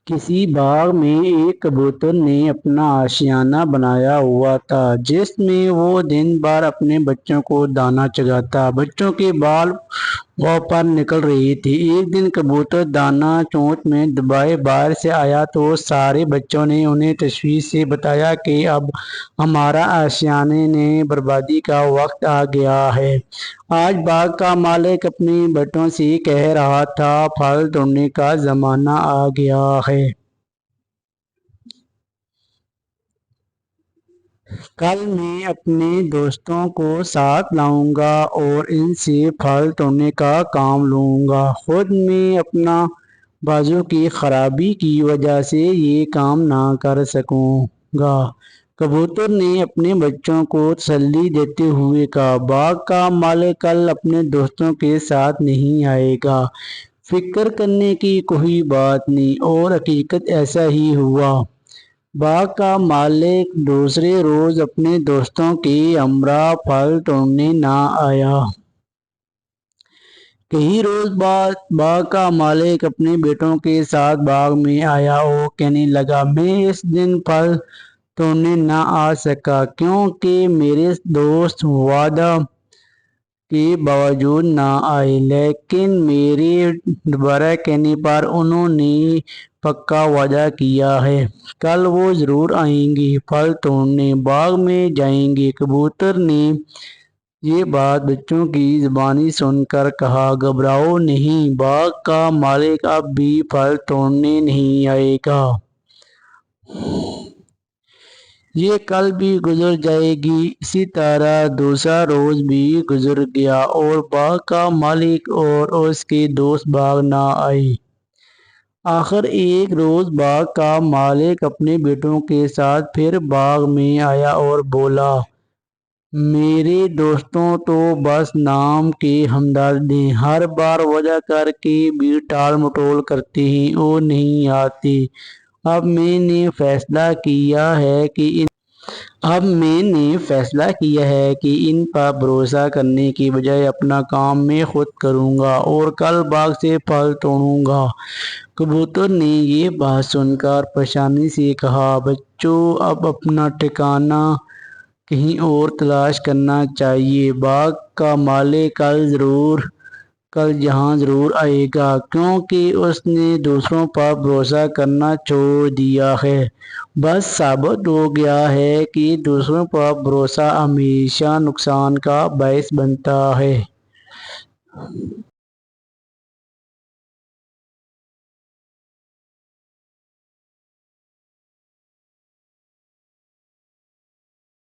کسی باغ میں ایک کبوتر نے اپنا آشیانہ بنایا ہوا تھا جس میں وہ دن بھر اپنے بچوں کو دانا چگاتا۔ بچوں کے بال غور پر نکل رہی تھی۔ ایک دن کبوتر دانا چونچ میں دبائے باہر سے آیا تو سارے بچوں نے انہیں تشویش سے بتایا کہ اب ہمارا آشیانے نے بربادی کا وقت آ گیا ہے۔ آج باغ کا مالک اپنے بیٹوں سے کہہ رہا تھا، پھل توڑنے کا زمانہ آ گیا ہے۔ کل میں اپنے دوستوں کو ساتھ لاؤں گا اور ان سے پھل توڑنے کا کام لوں گا۔ خود میں اپنا بازو کی خرابی کی وجہ سے یہ کام نہ کر سکوں گا۔ کبوتر نے اپنے بچوں کو تسلی دیتے ہوئے کہا، باغ کا مالک کل اپنے دوستوں کے ساتھ نہیں آئے گا۔ فکر کرنے کی کوئی بات نہیں، اور حقیقت ایسا ہی ہوا۔ باغ کا مالک دوسرے روز اپنے دوستوں کے ہمراہ پھل توڑنے نہ آیا۔ کئی روز بعد باغ کا مالک اپنے بیٹوں کے ساتھ باغ میں آیا اور کہنے لگا، میں اس دن پھل توڑنے نہ آ سکا کیونکہ میرے دوست وعدہ کے باوجود نہ آئے، لیکن میرے دوبارہ کہنے پر انہوں نے پکا وعدہ کیا ہے، کل وہ ضرور آئیں گے پھل توڑنے، باغ میں جائیں گے۔ کبوتر نے یہ بات بچوں کی زبانی سن کر کہا، گھبراؤ نہیں، باغ کا مالک اب بھی پھل توڑنے نہیں آئے گا۔ یہ کل بھی گزر جائے گی۔ اسی طرح دوسرا روز بھی گزر گیا اور باغ کا مالک اور اس کے دوست باغ نہ آئے۔ آخر ایک روز باغ کا مالک اپنے بیٹوں کے ساتھ پھر باغ میں آیا اور بولا، میرے دوستوں تو بس نام کے ہمدرد ہیں، ہر بار وعدہ کر کے بھی ٹال مٹول کرتے ہیں اور نہیں آتے۔ اب میں نے فیصلہ کیا ہے کہ ان پر بھروسہ کرنے کی بجائے اپنا کام میں خود کروں گا اور کل باغ سے پھل توڑوں گا۔ کبوتر نے یہ بات سن کر پریشانی سے کہا، بچوں، اب اپنا ٹھکانہ کہیں اور تلاش کرنا چاہیے، باغ کا مالک کل یہاں ضرور آئے گا کیونکہ اس نے دوسروں پر بھروسہ کرنا چھوڑ دیا ہے۔ بس ثابت ہو گیا ہے کہ دوسروں پر بھروسہ ہمیشہ نقصان کا باعث بنتا ہے۔